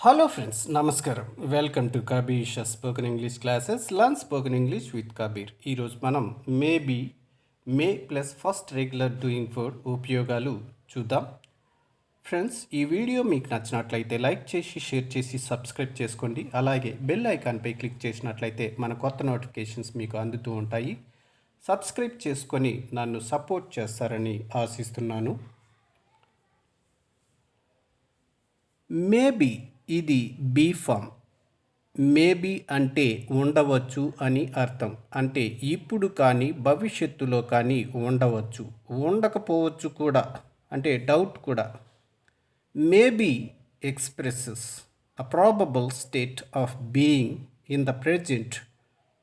Hello friends నమస్కారం. Welcome to Kabir spoken English classes. Learn spoken English with Kabir. ఈరోజు మనం maybe May plus first regular doing for ఉపయోగాలు చూద్దాం. Friends, ఈ video మీకు నచ్చినట్లయితే లైక్ చేసి షేర్ చేసి సబ్స్క్రైబ్ చేసుకోండి. అలాగే బెల్ ఐకాన్పై క్లిక్ చేసినట్లయితే మన కొత్త నోటిఫికేషన్స్ మీకు అందుతూ ఉంటాయి. సబ్స్క్రైబ్ చేసుకొని నన్ను సపోర్ట్ చేస్తారని ఆశిస్తున్నాను. మేబీ ఇది బీ ఫామ్. మేబీ అంటే ఉండవచ్చు అని అర్థం. అంటే ఇప్పుడు కానీ భవిష్యత్తులో కానీ ఉండవచ్చు, ఉండకపోవచ్చు కూడా, అంటే డౌట్ కూడా. Maybe expresses a probable state of being in the present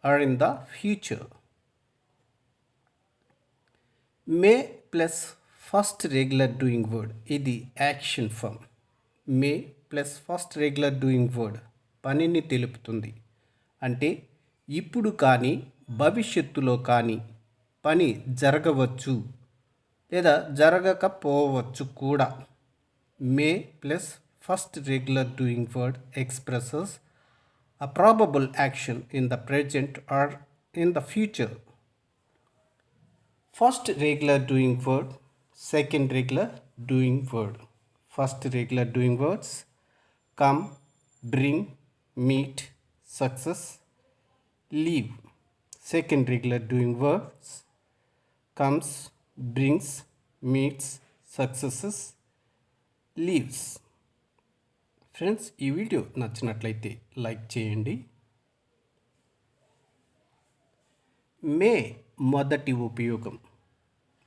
or in the future. May plus first regular doing word ఇది action form. May plus first regular doing word పనిని తెలుపుతుంది. అంటే ఇప్పుడు కానీ భవిష్యత్తులో కానీ పని జరగవచ్చు లేదా జరగకపోవచ్చు కూడా. May plus first regular doing word expresses a probable action in the present or in the future. First regular doing word, second regular doing word. First regular doing words: come, bring, meet, success, leave. Second regular doing words: comes, brings, meets, successes, leaves. Friends, ఈ video నచ్చినట్లయితే like చేయండి. మే మొదటి ఉపయోగం.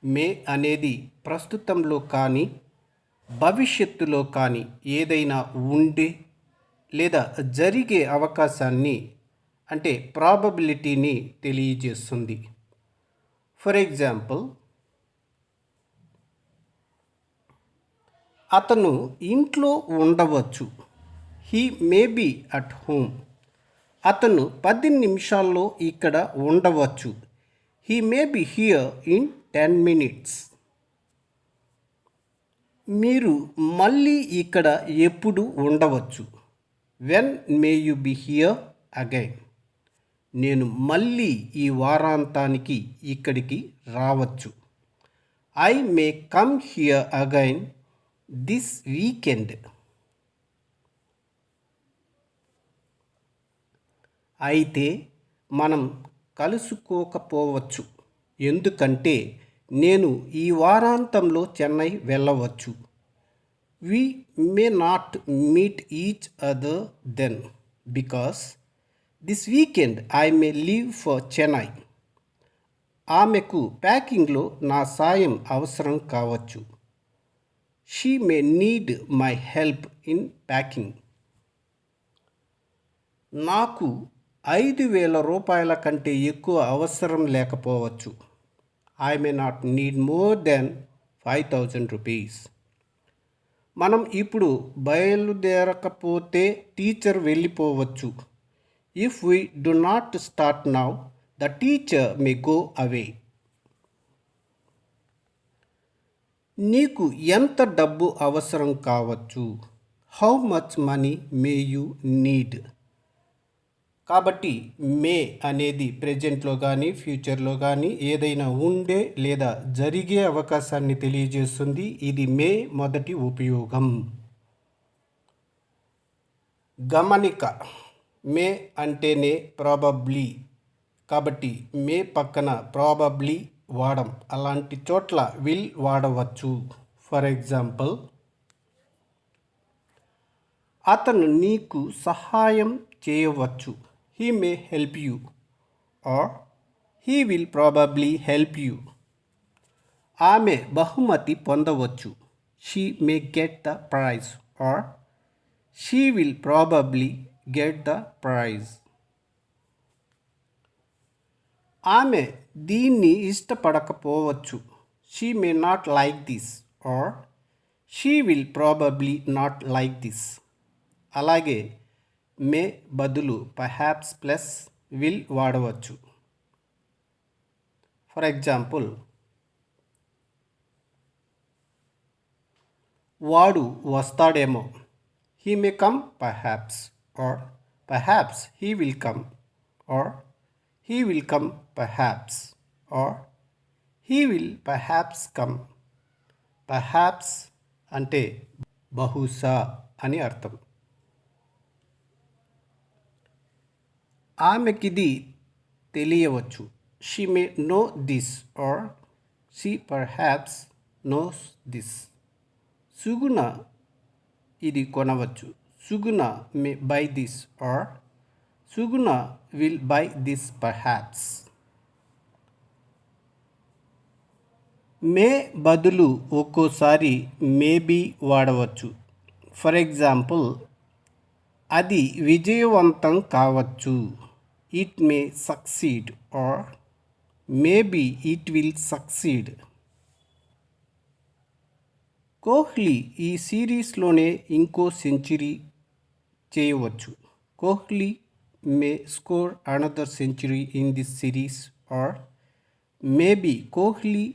మే అనేది ప్రస్తుతంలో కానీ భవిష్యత్తులో కానీ ఏదైనా ఉండే లేదా జరిగే అవకాశాన్ని, అంటే ప్రాబబిలిటీని తెలియజేస్తుంది. ఫర్ ఎగ్జాంపుల్, అతను ఇంట్లో ఉండవచ్చు. He may be at home. అతను 10 నిమిషాల్లో ఇక్కడ ఉండవచ్చు. He may be here in 10 minutes. మీరు మళ్ళీ ఇక్కడ ఎప్పుడు ఉండవచ్చు. When may you be here again. నేను మళ్ళీ ఈ వారాంతానికి ఇక్కడికి రావచ్చు. I may come here again this weekend. అయితే మనం కలుసుకోకపోవచ్చు, ఎందుకంటే నేను ఈ వారాంతంలో చెన్నై వెళ్ళవచ్చు. We may not meet each other then because this weekend I may leave for Chennai. ఆమెకు ప్యాకింగ్లో నా సాయం అవసరం కావచ్చు. She may need my help in packing. నాకు 5,000 రూపాయల కంటే ఎక్కువ అవసరం లేకపోవచ్చు. I may not need more than 5,000 rupees. మనం ఇప్పుడు బయలుదేరకపోతే టీచర్ వెళ్ళిపోవచ్చు. If we do not start now the teacher may go away. నీకు ఎంత డబ్బు అవసరం కావచ్చు. How much money may you need. కాబట్టి మే అనేది ప్రెజెంట్లో కానీ ఫ్యూచర్లో కానీ ఏదైనా ఉండే లేదా జరిగే అవకాశాన్ని తెలియజేస్తుంది. ఇది మే మొదటి ఉపయోగం. గమనిక: మే అంటేనే ప్రాబబ్లీ, కాబట్టి మే పక్కన ప్రాబబ్లీ వాడం. అలాంటి చోట్ల విల్ వాడవచ్చు. ఫర్ ఎగ్జాంపుల్, అతను నీకు సహాయం చేయవచ్చు. He may help you, or he will probably help you. ఆమె బహుమతి పొందవచ్చు. She may get the prize, or she will probably get the prize. ఆమె దీన్ని ఇష్టపడకపోవచ్చు. She may not like this, or she will probably not like this. అలాగే మే బదులు perhaps plus will వాడవచ్చు. For example, వాడు వస్తాడేమో. he may come perhaps, or perhaps he will come, or he will come perhaps, or he will perhaps come. Perhaps అంటే బహుశా అని అర్థం. ఆమెకిది తెలియవచ్చు. She may know this, or she perhaps knows this. Suguna ఇది కొనవచ్చు. Suguna may buy this, or Suguna will buy this perhaps. May బదులు ఒక్కోసారి మేబీ వాడవచ్చు. ఫర్ ఎగ్జాంపుల్, అది విజయవంతం కావచ్చు. It may succeed, or maybe it will succeed. Kohli ఈ సిరీస్లోనే ఇంకో సెంచరీ చేయవచ్చు. Kohli may score another century in this series, or maybe Kohli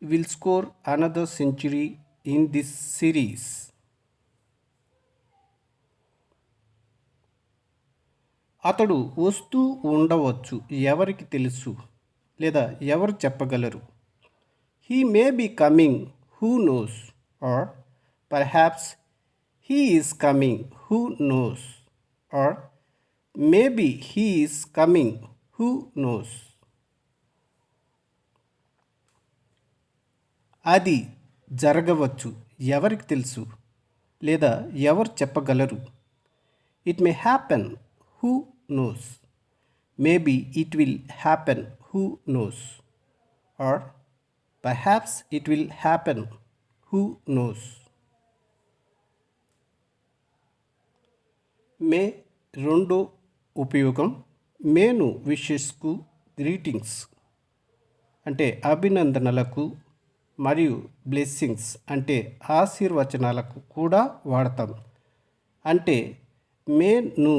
will score another century in this series. అతడు వస్తూ ఉండవచ్చు, ఎవరికి తెలుసు లేదా ఎవరు చెప్పగలరు. He may be coming, who knows, or perhaps he is coming, who knows, or maybe he is coming, who knows. అది జరగవచ్చు, ఎవరికి తెలుసు లేదా ఎవరు చెప్పగలరు. It may happen, who knows, maybe it will happen, who knows, or perhaps it will happen, who knows. May రెండో ఉపయోగం. మేను విషెస్కు greetings అంటే అభినందనలకు మరియు బ్లెస్సింగ్స్ అంటే ఆశీర్వచనాలకు కూడా వాడతాం. అంటే మేను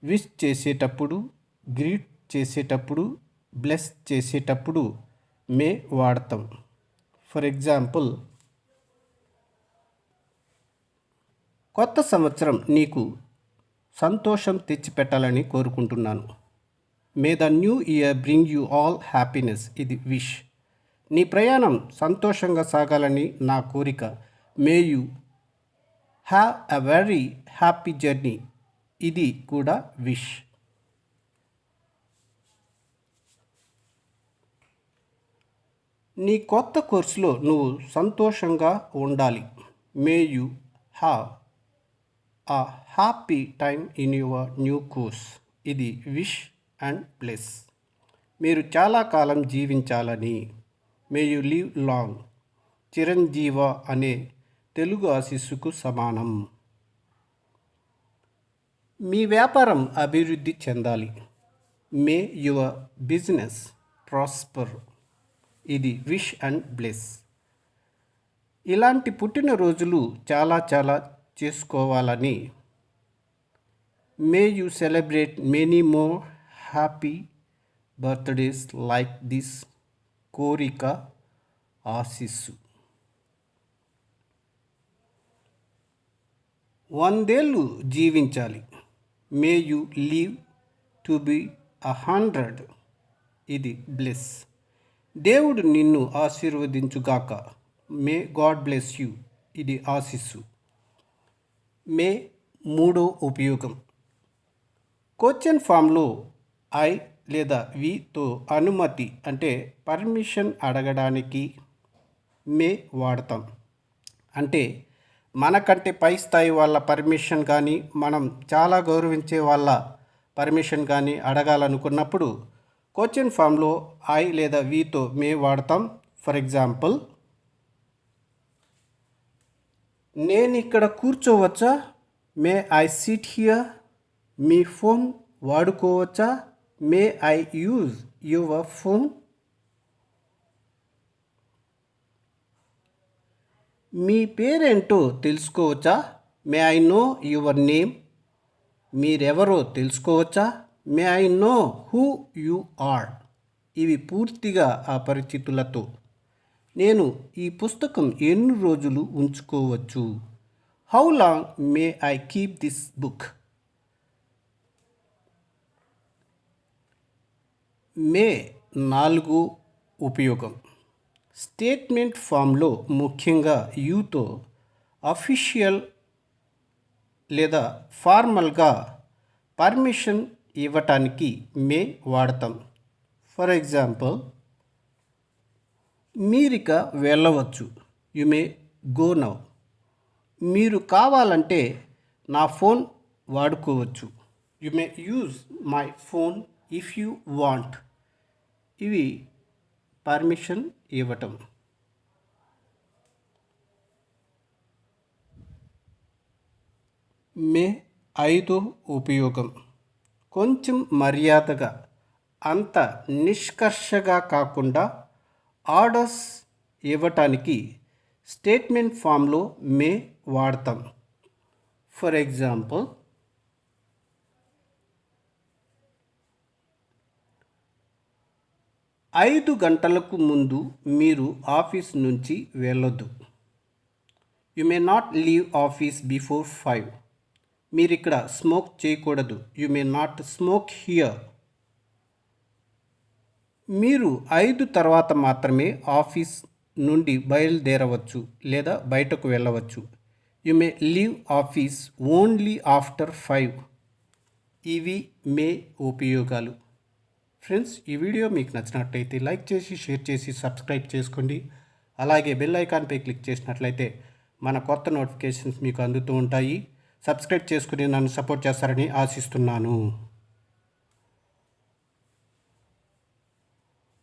విష్ చేసేటప్పుడు, గ్రీట్ చేసేటప్పుడు, బ్లెస్ చేసేటప్పుడు మే వాడతాం. ఫర్ ఎగ్జాంపుల్, కొత్త సంవత్సరం నీకు సంతోషం తెచ్చిపెట్టాలని కోరుకుంటున్నాను. May the new year bring you all happiness. ఇది విష్. నీ ప్రయాణం సంతోషంగా సాగాలని నా కోరిక. May you have a very happy journey. ఇది కూడా విష్. నీ కొత్త కోర్సులో నువ్వు సంతోషంగా ఉండాలి. May you have a happy time in your new course. ఇది విష్ అండ్ బ్లెస్. మీరు చాలా కాలం జీవించాలని. May you live long. చిరంజీవ అనే తెలుగు ఆశీస్సుకు సమానం. మీ వ్యాపారం అభివృద్ధి చెందాలి. May your business prosper. ఇది విష్ అండ్ బ్లెస్. ఇలాంటి పుట్టినరోజులు చాలా చాలా చేసుకోవాలని. May you celebrate many more happy birthdays like this. కోరిక, ఆశీస్సు. 100 ఏళ్ళు జీవించాలి. May you live to be 100. ఇది బ్లెస్. దేవుడు నిన్ను ఆశీర్వదించుగాక. May God bless you. ఇది ఆశీస్సు. మే మూడో ఉపయోగం. క్వశ్చన్ ఫామ్లో ఐ లేదా వితో అనుమతి అంటే పర్మిషన్ అడగడానికి మే వాడతాం. అంటే మనకంటే పై స్థాయి వాళ్ళ పర్మిషన్ కానీ, మనం చాలా గౌరవించే వాళ్ళ పర్మిషన్ కానీ అడగాలనుకున్నప్పుడు క్వశ్చన్ ఫామ్లో ఐ లేదా వితో మే వాడతాం. ఫర్ ఎగ్జాంపుల్, నేను ఇక్కడ కూర్చోవచ్చా? May I sit here. మీ ఫోన్ వాడుకోవచ్చా? May I use your phone. మీ పేరేంటో తెలుసుకోవచ్చా? May I know your name. మీరెవరో తెలుసుకోవచ్చా? May I know who you are. ఇవి పూర్తిగా అపరిచితులతో. నేను ఈ పుస్తకం ఎన్ని రోజులు ఉంచుకోవచ్చు? How long may I keep this book? May 4 ఉపయోగం. స్టేట్మెంట్ ఫామ్లో ముఖ్యంగా యూతో అఫీషియల్ లేదా ఫార్మల్గా పర్మిషన్ ఇవ్వటానికి మే వాడతాం. ఫర్ ఎగ్జాంపుల్, మీరిక వెళ్ళవచ్చు. You may go now. మీరు కావాలంటే నా ఫోన్ వాడుకోవచ్చు. You may use my phone if you want. ఇవి పర్మిషన్ ఇవ్వటం. మే 5 ఉపయోగం. కొంచెం మర్యాదగా, అంత నిష్కర్షగా కాకుండా ఆర్డర్స్ ఇవ్వటానికి స్టేట్మెంట్ ఫామ్లో మే వాడతాం. ఫర్ ఎగ్జాంపుల్, 5 గంటలకు ముందు మీరు ఆఫీస్ నుంచి వెళ్ళొద్దు. You may not leave office before 5. మీరు ఇక్కడ స్మోక్ చేయకూడదు. You may not smoke here. మీరు 5 తర్వాత మాత్రమే ఆఫీస్ నుండి బయలుదేరవచ్చు లేదా బయటకు వెళ్ళవచ్చు. You may leave office only after 5. ఇవి మే ఉపయోగాలు. ఫ్రెండ్స్, ఈ వీడియో మీకు నచ్చినట్లయితే లైక్ చేసి, షేర్ చేసి, సబ్స్క్రైబ్ చేసుకోండి. అలాగే బెల్ ఐకాన్పై క్లిక్ చేసినట్లయితే మన కొత్త నోటిఫికేషన్స్ మీకు అందుతూ ఉంటాయి. సబ్స్క్రైబ్ చేసుకుని నన్ను సపోర్ట్ చేస్తారని ఆశిస్తున్నాను.